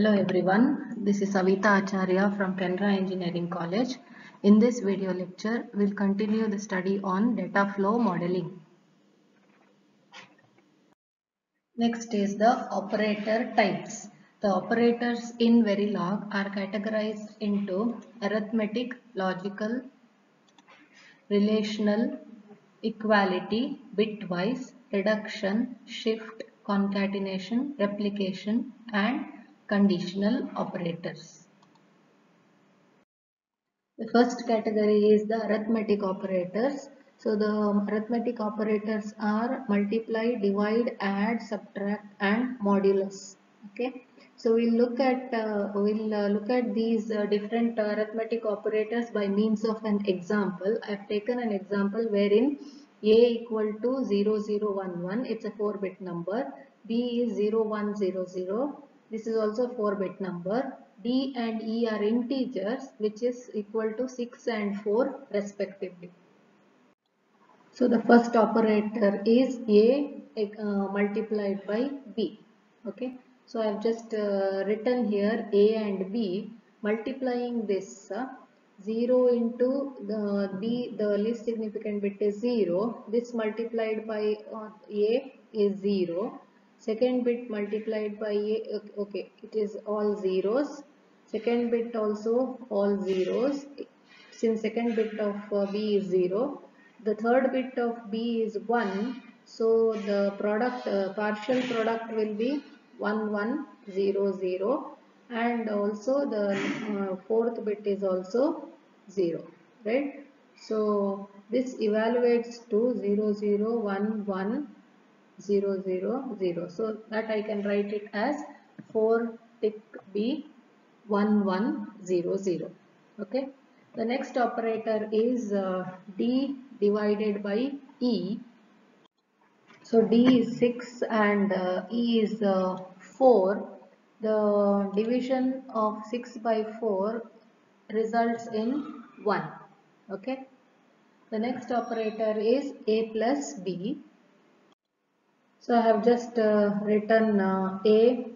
Hello everyone, this is Savita Acharya from Canara Engineering College. In this video lecture, we'll continue the study on data flow modeling. Next is the operator types. The operators in Verilog are categorized into arithmetic, logical, relational, equality, bitwise, reduction, shift, concatenation, replication, and conditional operators. The first category is the arithmetic operators. So the arithmetic operators are multiply, divide, add, subtract, and modulus. Okay. So we'll look at these different arithmetic operators by means of an example. I have taken an example wherein a equal to 0011. It's a 4-bit number. B is 0100. This is also 4-bit number. D and E are integers which is equal to 6 and 4 respectively. So the first operator is A multiplied by B. Okay. So I have just written here A and B, multiplying this 0 into the B, the least significant bit is 0. This multiplied by A is 0. Second bit multiplied by A, okay, it is all zeros. Second bit also all zeros. Since second bit of B is 0. The third bit of B is 1. So the product, partial product will be 1, 1, 0, 0. And also the fourth bit is also 0. Right? So this evaluates to 0, 0, 1, 1, 0, 0, 0. So that I can write it as 4 tick B 1, 1, 0, 0. Okay. The next operator is D divided by E. So D is 6 and E is 4. The division of 6 by 4 results in 1. Okay. The next operator is A plus B. So I have just written A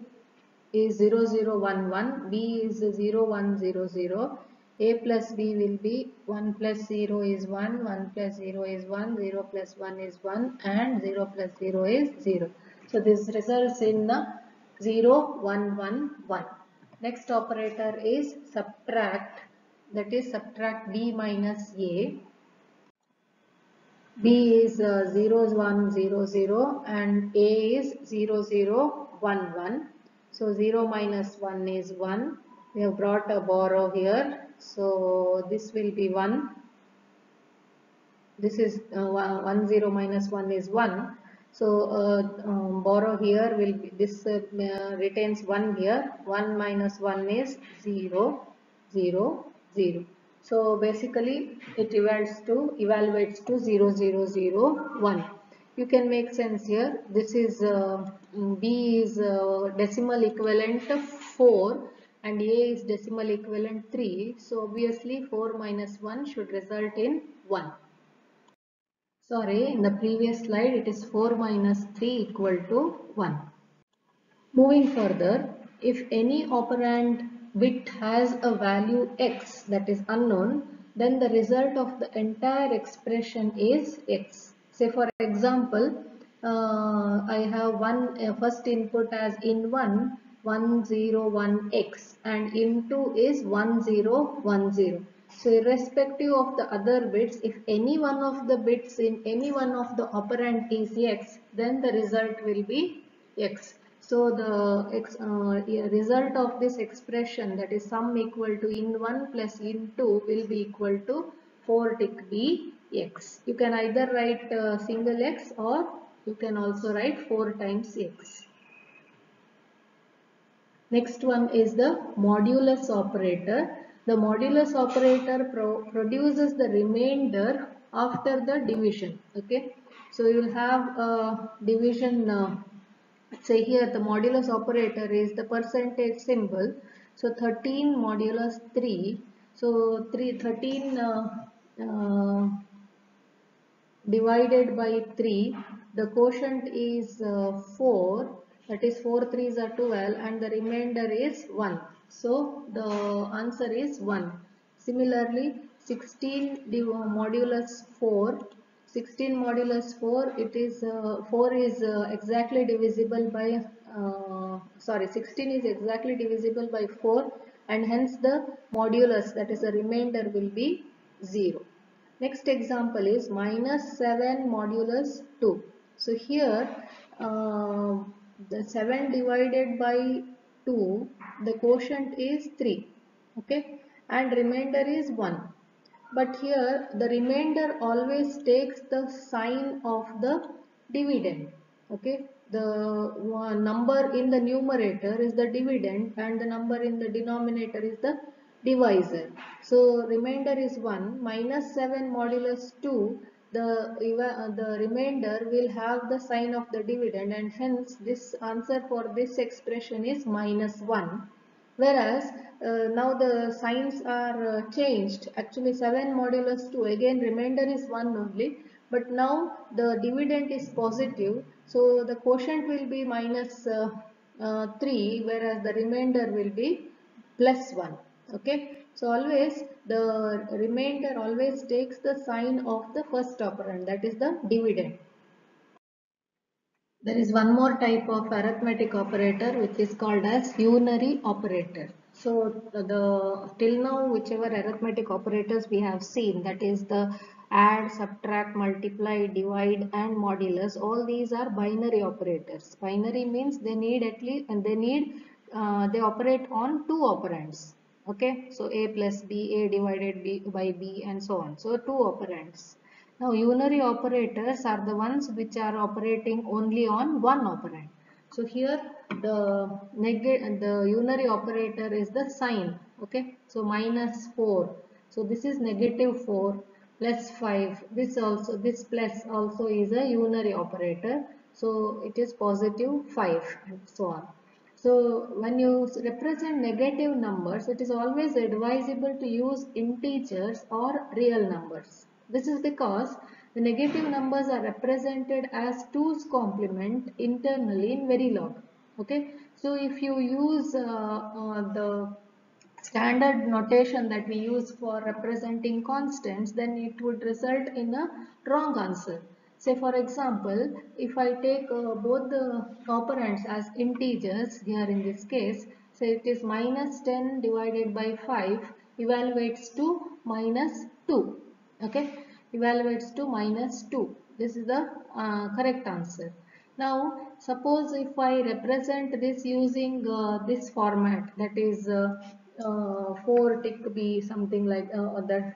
is 0011, B is 0100, A plus B will be 1 plus 0 is 1, 1 plus 0 is 1, 0 plus 1 is 1 and 0 plus 0 is 0. So this results in 0, 1, 1, 1. Next operator is subtract, that is subtract B minus A. B is 0, 1, 0, 0 and A is 0, 0, 1, 1. So 0 minus 1 is 1. We have brought a borrow here. So this will be 1. This is 1, 0 minus 1 is 1. So borrow here will be, this retains 1 here. 1 minus 1 is 0, 0, 0. So basically it evaluates to 0, 0, 0, 1. You can make sense here. This is B is decimal equivalent 4 and A is decimal equivalent 3. So obviously 4 minus 1 should result in 1. Sorry, in the previous slide it is 4 minus 3 equal to 1. Moving further, if any operand bit has a value x that is unknown, then the result of the entire expression is x. Say for example, I have one first input as in1 101x and in2 is 1010. So irrespective of the other bits, if any one of the bits in any one of the operand is x, then the result will be x. So the result of this expression, that is sum equal to in1 plus in2 will be equal to 4 tick b x. You can either write single x or you can also write 4 times x. Next one is the modulus operator. The modulus operator produces the remainder after the division. Okay, so you will have a division. Say here the modulus operator is the percentage symbol. So 13 modulus 3. So 13 divided by 3. The quotient is 4. that is 4 threes are 12 and the remainder is 1. So the answer is 1. Similarly 16 modulus 4, 16 modulus 4, it is 4 is exactly divisible by 16 is exactly divisible by 4 and hence the modulus, that is the remainder, will be 0. Next example is minus 7 modulus 2. So here uh, the 7 divided by 2, the quotient is 3, okay, and remainder is 1. But here the remainder always takes the sign of the dividend, okay. The number in the numerator is the dividend and the number in the denominator is the divisor. So remainder is 1 minus 7 modulus 2, the remainder will have the sign of the dividend and hence this answer for this expression is minus 1. Whereas now the signs are changed. Actually 7 modulus 2, again remainder is 1 only, but now the dividend is positive, so the quotient will be minus 3, whereas the remainder will be plus 1. Okay, so always the remainder always takes the sign of the first operand, that is the dividend. There is one more type of arithmetic operator which is called as unary operator. So the till now whichever arithmetic operators we have seen, that is the add, subtract, multiply, divide and modulus, all these are binary operators. Binary means they need at least and they operate on two operands. Okay, so a plus b, a divided b by b and so on. So two operands. Now unary operators are the ones which are operating only on one operand. So here the unary operator is the sign. Okay, so minus 4. So this is negative 4 plus 5. This plus also is a unary operator. So it is positive 5 and so on. So when you represent negative numbers, it is always advisable to use integers or real numbers. This is because the negative numbers are represented as 2's complement internally in Verilog. Okay, so if you use the standard notation that we use for representing constants, then it would result in a wrong answer. Say for example, if I take both the operands as integers here in this case, say it is minus 10 divided by 5 evaluates to minus 2. Okay, evaluates to minus 2. This is the correct answer. Now suppose if I represent this using this format, that is 4 tick be something like that,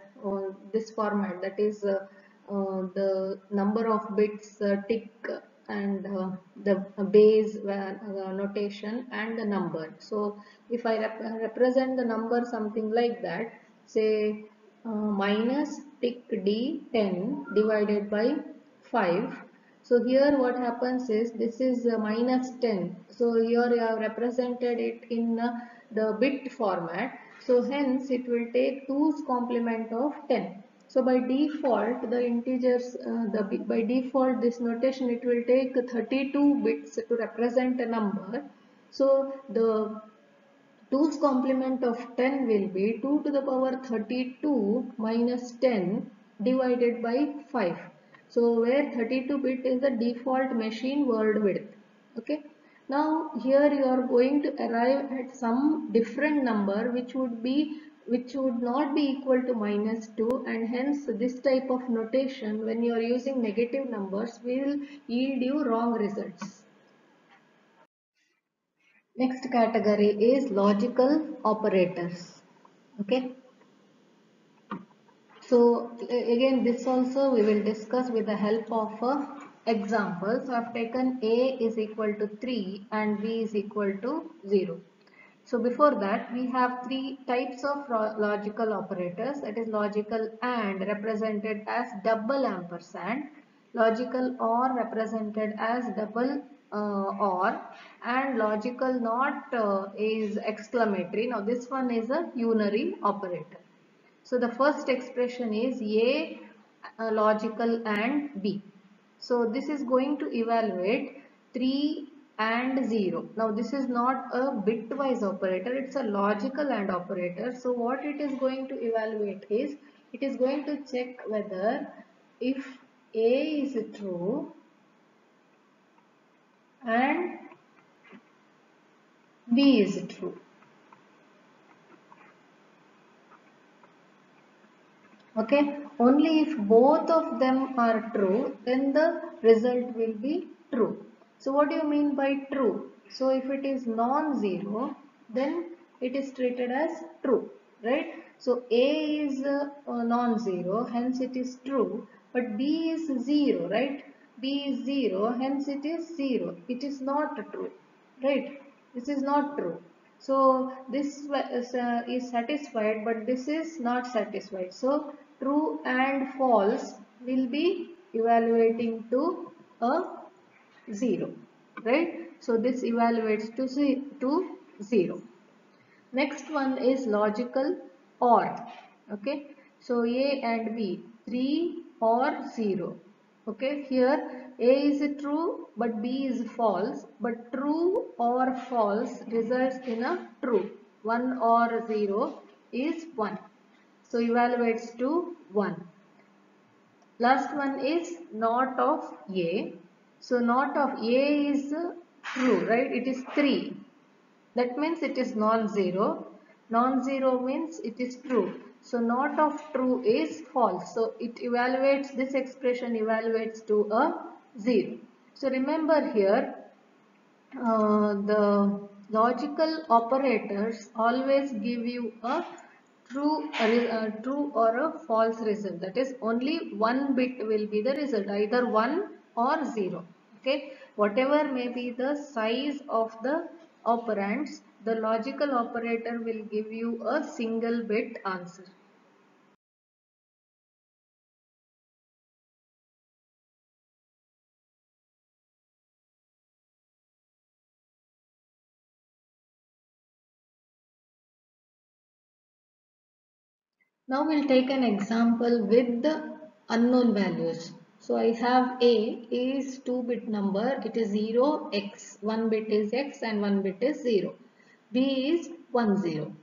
this format, that is the number of bits tick and the base notation and the number. So if I represent the number something like that, say minus tick d 10 divided by 5. So here what happens is this is minus 10. So here you have represented it in the bit format. So hence it will take 2's complement of 10. So by default the integers, by default this notation, it will take 32 bits to represent a number. So the 2's complement of 10 will be 2 to the power 32 minus 10 divided by 5. So where 32 bit is the default machine word width. Okay. Now here you are going to arrive at some different number which would not be equal to minus 2, and hence this type of notation when you are using negative numbers will yield you wrong results. Next category is logical operators. Okay. So again this also we will discuss with the help of a example. So I have taken A is equal to 3 and B is equal to 0. So before that we have three types of logical operators, that is logical AND represented as double ampersand, logical OR represented as double OR, and logical NOT is exclamatory. Now this one is a unary operator. So the first expression is A logical and B. So this is going to evaluate 3 and 0. Now this is not a bitwise operator, it's a logical AND operator. So what it is going to evaluate is, it is going to check whether if A is true and B is true. Okay, only if both of them are true, then the result will be true. So what do you mean by true? So if it is non-zero, then it is treated as true, right? So A is non-zero, hence it is true, but B is 0, right? B is 0, hence it is 0. It is not true, right? This is not true. So this is satisfied, but this is not satisfied. So true and false will be evaluating to a 0, right? So this evaluates to 0. Next one is logical OR. Okay, so A and B, 3 or 0. Okay, here A is true but B is false, but true or false results in a true. 1 or 0 is 1. So evaluates to 1. Last one is not of A. So not of A is true, right? It is 3. That means it is non-zero. Non-zero means it is true. So not of true is false. So it evaluates, this expression evaluates to a 0. So remember here, the logical operators always give you a true or a false result. That is, only one bit will be the result, either 1 or 0. Okay, whatever may be the size of the operands, the logical operator will give you a single bit answer. Now we'll take an example with the unknown values. So I have A is 2-bit number. It is 0, X. 1 bit is X and 1 bit is 0. B is 1, 0.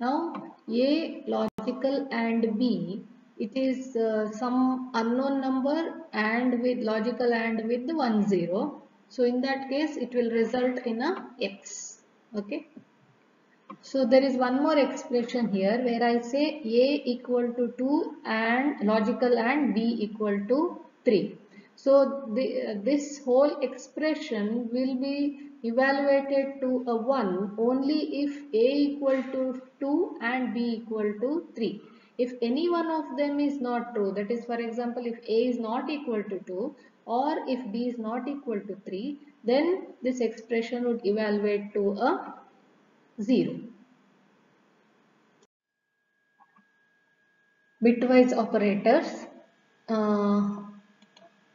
Now A logical and B, it is some unknown number and with logical and with 1, 0. So in that case it will result in a X. Okay. So there is one more expression here where I say A equal to 2 and logical and B equal to 3. So this whole expression will be evaluated to a 1 only if A equal to 2 and B equal to 3. If any one of them is not true, that is, for example, if A is not equal to 2 or if B is not equal to 3, then this expression would evaluate to a 0. Bitwise operators. Uh,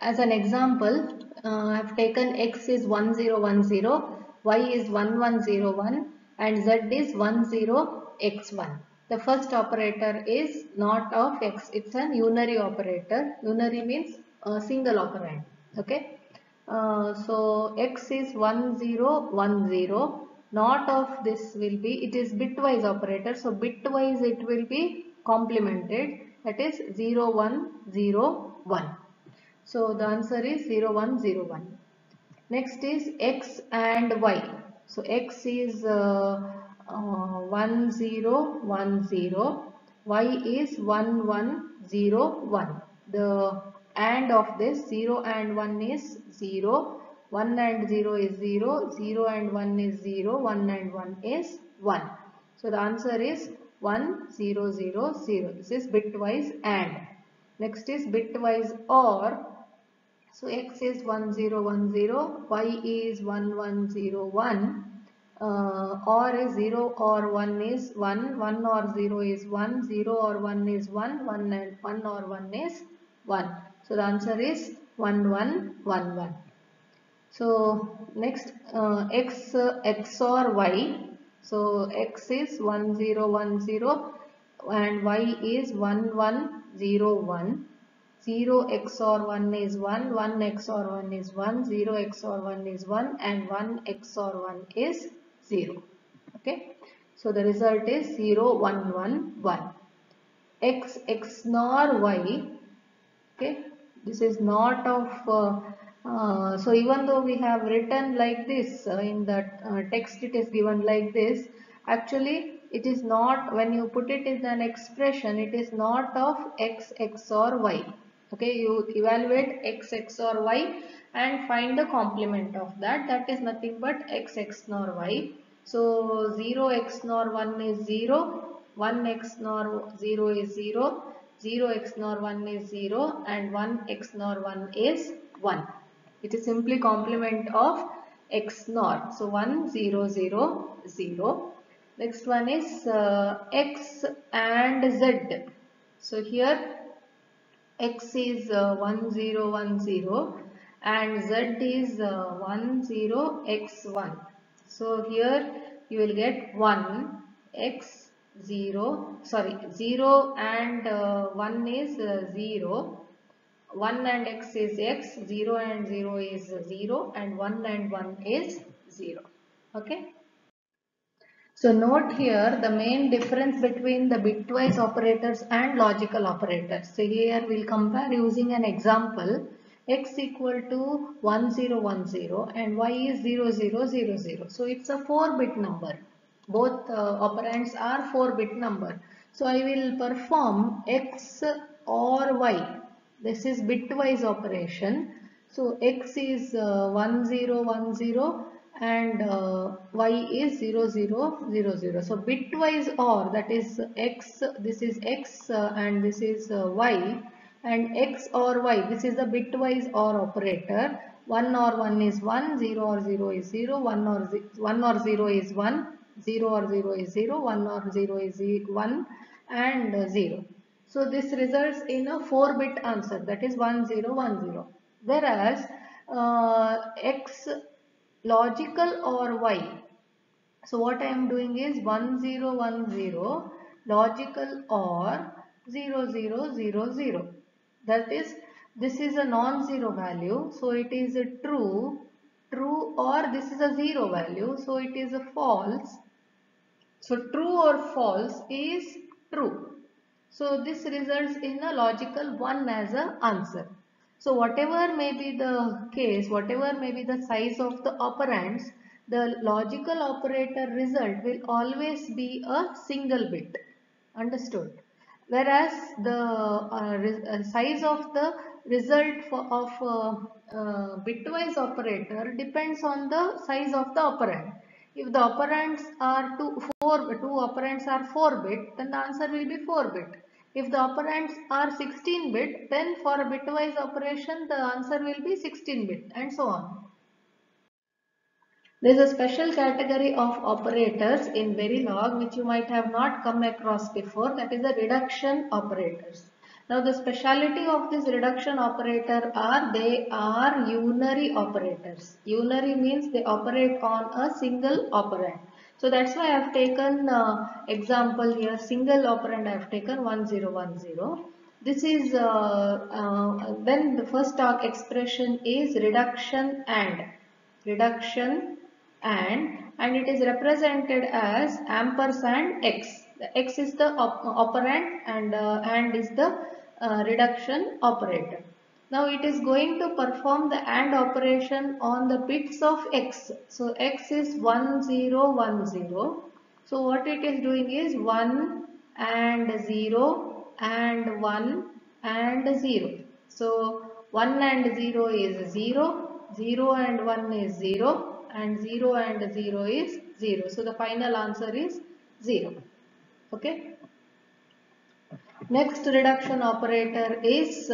as an example, I have taken X is 1010, Y is 1101 and Z is 10x1. The first operator is not of X. It's an unary operator. Unary means a single operand. Okay. So X is 1010. Not of this will be, it is bitwise operator. So bitwise it will be complemented, that is 0101. So the answer is 0101. Next is X and Y. So X is 1010, Y is 1101. The AND of this 0 and 1 is 0, 1 and 0 is 0, 0 and 1 is 0, 1 and 1 is 1. So the answer is 1000. This is bitwise AND. Next is bitwise OR. So X is 1010, Y is 1101, OR is 0 or 1 is 1, 1 or 0 is 1, 0 or 1 is 1, 1 and 1 or 1 is 1. So the answer is 1111. So next X XOR Y. So X is 1010 and Y is 1101. 0 XOR 1 is 1, 1 XOR 1 is 1, 0 XOR 1 is 1 and 1 XOR 1 is 0. Okay. So the result is 0, 1, 1, 1. X XOR Y. Okay. This is not of so even though we have written like this in the text, it is given like this. Actually, it is not, when you put it in an expression, it is not of X XOR Y. Okay, you evaluate X XOR Y and find the complement of that. That is nothing but X XOR Y. So 0 XOR 1 is 0, 1 XOR 0 is 0, 0 XOR 1 is 0 and 1 XOR 1 is 1. It is simply complement of XOR. So 1 0 0 0. Next one is X and Z. So here X is 1 0 1 0 and Z is 1 0 X 1. So here you will get 1 X 0, sorry, 0 and 1 is 0, 1 and X is X, 0 and 0 is 0 and 1 and 1 is 0. Okay. So note here the main difference between the bitwise operators and logical operators. So here we'll compare using an example. X equal to 1010 and Y is 0000. So it's a 4-bit number. Both operands are 4-bit number. So I will perform X or Y. This is bitwise operation. So X is 1010 and Y is 0000. So bitwise OR, that is X, this is X and this is Y, and X or Y, this is the bitwise OR operator. 1 or 1 is 1, 0 or 0 is 0, 1 or 0 is 1, 0 or 0 is 0, 1 or 0 is 1 and 0. So this results in a 4-bit answer, that is 1010. Whereas X logical or Y. So what I am doing is 1010 logical or 0000. That is, this is a non-zero value, so it is a true, or this is a zero value, so it is a false. So true or false is true. So this results in a logical 1 as an answer. So whatever may be the case, whatever may be the size of the operands, the logical operator result will always be a single bit. Understood? Whereas the size of the result of bitwise operator depends on the size of the operand. If the operands are two operands are 4-bit, then the answer will be 4-bit. If the operands are 16-bit, then for a bitwise operation, the answer will be 16-bit and so on. There is a special category of operators in Verilog which you might have not come across before, that is the reduction operators. Now the speciality of this reduction operator are they are unary operators. Unary means they operate on a single operand. So that's why I have taken example here, single operand I have taken 1010. This is then the first expression is reduction and it is represented as ampersand x. The x is the operand and is the reduction operator. Now it is going to perform the AND operation on the bits of x. So x is 1010. So what it is doing is 1 and 0 and 1 and 0. So 1 and 0 is 0, 0 and 1 is 0 and 0 and 0 is 0. So the final answer is 0. Okay. Next reduction operator is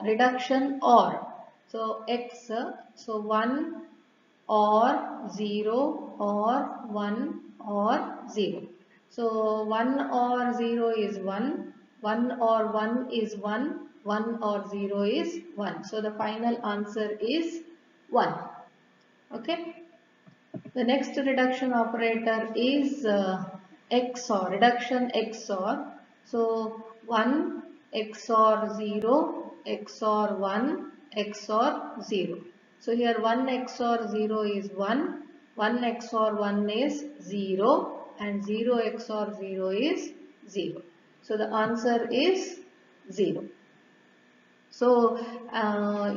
reduction OR. So x, so 1 or 0 or 1 or 0. So 1 or 0 is 1, 1 or 1 is 1, 1 or 0 is 1. So the final answer is 1. Okay. The next reduction operator is XOR, reduction XOR. So 1 XOR 0 XOR 1 XOR 0. So here 1 XOR 0 is 1, 1 XOR 1 is 0 and 0 XOR 0 is 0. So the answer is 0. So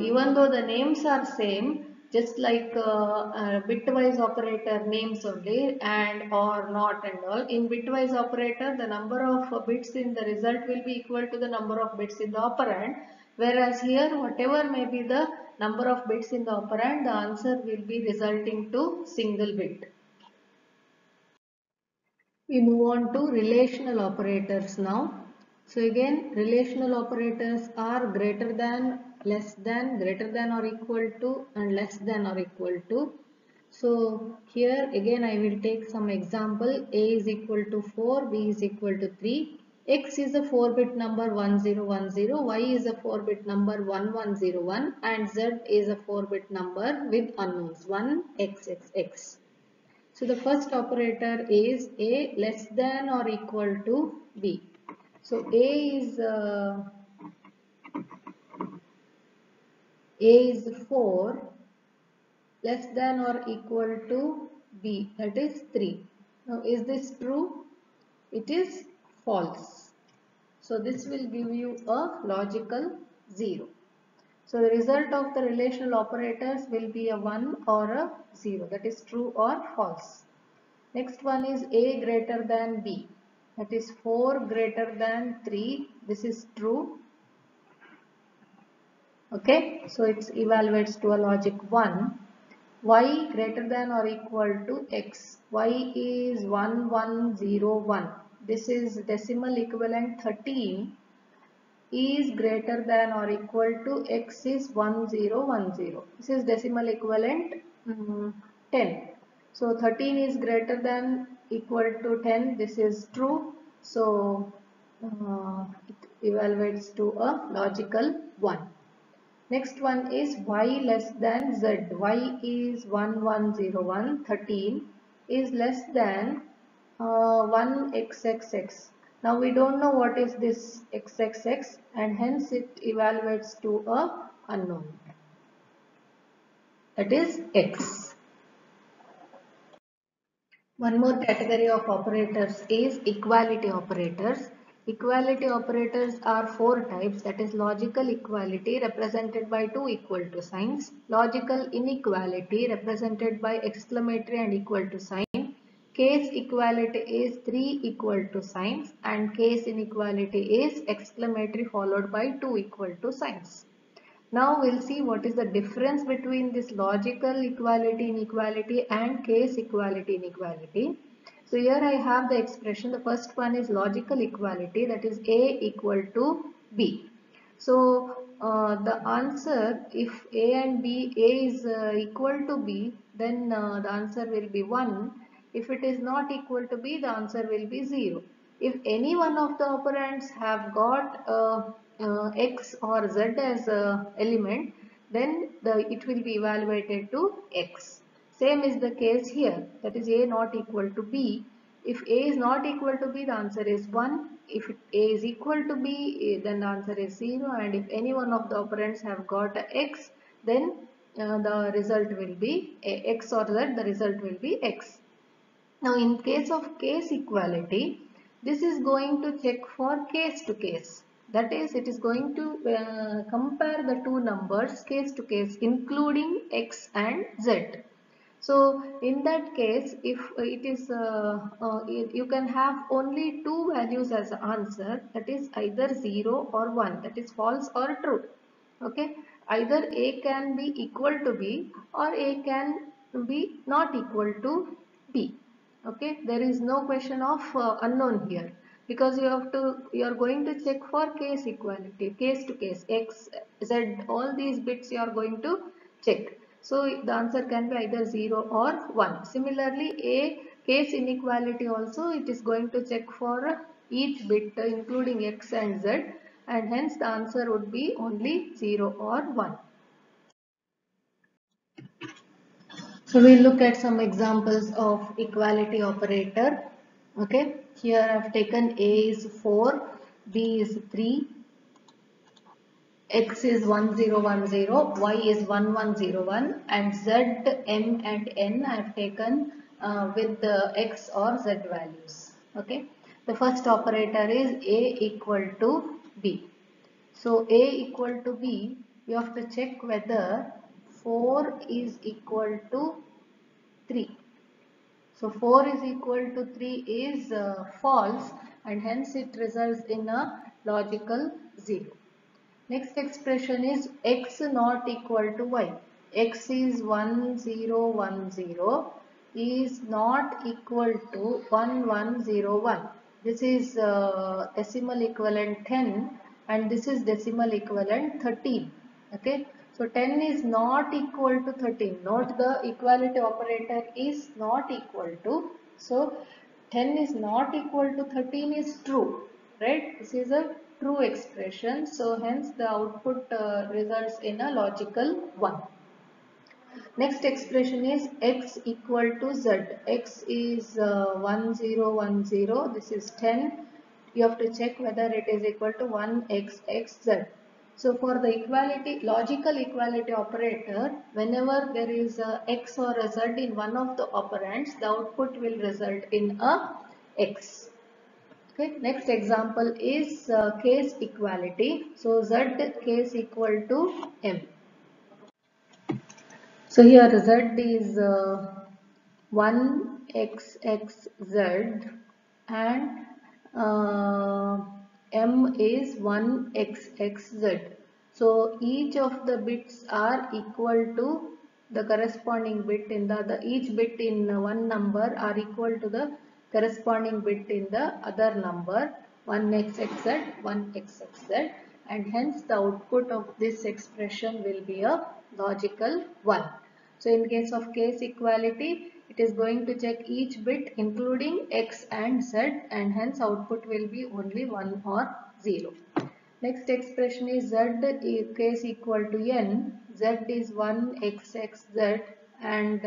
even though the names are same, just like bitwise operator names only and or not and all, in bitwise operator the number of bits in the result will be equal to the number of bits in the operand, whereas here whatever may be the number of bits in the operand, the answer will be resulting to single bit. We move on to relational operators now. So again, relational operators are greater than, less than, greater than or equal to, and less than or equal to. So here again I will take some example. A is equal to 4, B is equal to 3. X is a 4-bit number 1010, Y is a 4-bit number 1101 and Z is a 4-bit number with unknowns 1xxx. So the first operator is A less than or equal to B. So A is 4 less than or equal to B, that is 3. Now is this true? It is false. So this will give you a logical 0. So the result of the relational operators will be a 1 or a 0, that is true or false. Next one is A greater than B, that is 4 greater than 3, this is true. Okay, so it evaluates to a logic 1. Y greater than or equal to X, Y is 1101, this is decimal equivalent 13, is greater than or equal to X is 1010, this is decimal equivalent 10. So 13 is greater than equal to 10, this is true. So it evaluates to a logical 1. Next one is Y less than Z. Y is 1101, 13 is less than 1xxx. Now we don't know what is this xxx and hence it evaluates to a unknown, that is x. One more category of operators is equality operators. Equality operators are 4 types, that is logical equality represented by 2 equal to signs, logical inequality represented by exclamatory and equal to sign, case equality is 3 equal to signs and case inequality is exclamatory followed by 2 equal to signs. Now we'll see what is the difference between this logical equality inequality and case equality inequality. So here I have the expression, the first one is logical equality, that is A equal to B. So the answer, if A and B, A is equal to B, then the answer will be 1. If it is not equal to B, the answer will be 0. If any one of the operands have got x or z as a element, then it will be evaluated to x. Same is the case here, that is A not equal to B. If A is not equal to B, the answer is 1. If A is equal to B, then the answer is 0. And if any one of the operands have got a x, then the result will be x or z, the result will be x. Now in case of case equality, this is going to check for case to case. That is, it is going to compare the two numbers case to case including x and z. So in that case, if it is you can have only two values as answer, that is either 0 or 1, that is false or true. Okay, either A can be equal to B or A can be not equal to B. Okay, there is no question of unknown here, because you are going to check for case equality, case to case, x, z, all these bits you are going to check. So the answer can be either 0 or 1. Similarly, a case inequality also, it is going to check for each bit including x and z, and hence the answer would be only 0 or 1. So we look at some examples of equality operator. Okay, here I have taken A is 4, B is 3, x is 1010, y is 1101, and z, m and n I have taken with the x or z values. Okay. The first operator is a equal to b. So a equal to b, you have to check whether 4 is equal to 3. So 4 is equal to 3 is false, and hence it results in a logical 0. Next expression is x not equal to y. X is 1010 is not equal to 1101. This is decimal equivalent 10 and this is decimal equivalent 13. Okay. So 10 is not equal to 13. Note the equality operator is not equal to. So 10 is not equal to 13 is true, right? This is a true expression. So hence the output results in a logical 1. Next expression is x equal to z. X is 1010. This is 10. You have to check whether it is equal to 1xxz. So for the equality, logical equality operator, whenever there is a x or a z in one of the operands, the output will result in a x. Okay. Next example is case equality. So z case equal to m. So here z is 1xxz and m is 1xxz. So each of the bits are equal to the corresponding bit in the other. Each bit in one number are equal to the corresponding bit in the other number, 1xxz, 1xxz, and hence the output of this expression will be a logical 1. So in case of case equality, it is going to check each bit including x and z, and hence output will be only 1 or 0. Next expression is z case equal to n. Z is 1xxz and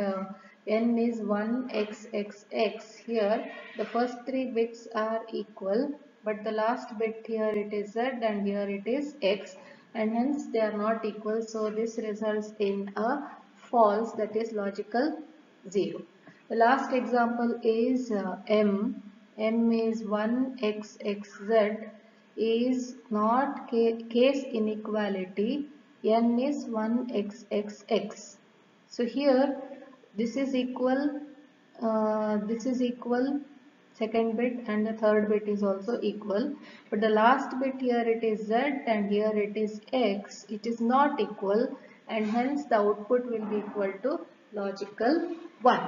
n is 1xxx. Here the first three bits are equal, but the last bit here it is z and here it is x, and hence they are not equal. So this results in a false, that is logical 0. The last example is m. M is 1xxz is not case inequality. N is 1xxx. So here this is equal, second bit, and the third bit is also equal, but the last bit here it is z and here it is x. It is not equal, and hence the output will be equal to logical 1.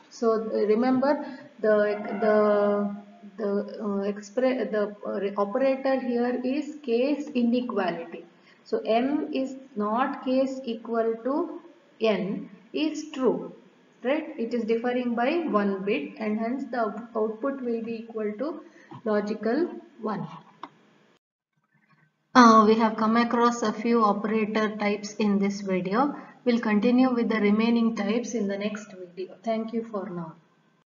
So remember the operator here is case inequality. So m is not case equal to n is true, right? It is differing by 1 bit, and hence the output will be equal to logical 1. We have come across a few operator types in this video. We'll continue with the remaining types in the next video. Thank you for now.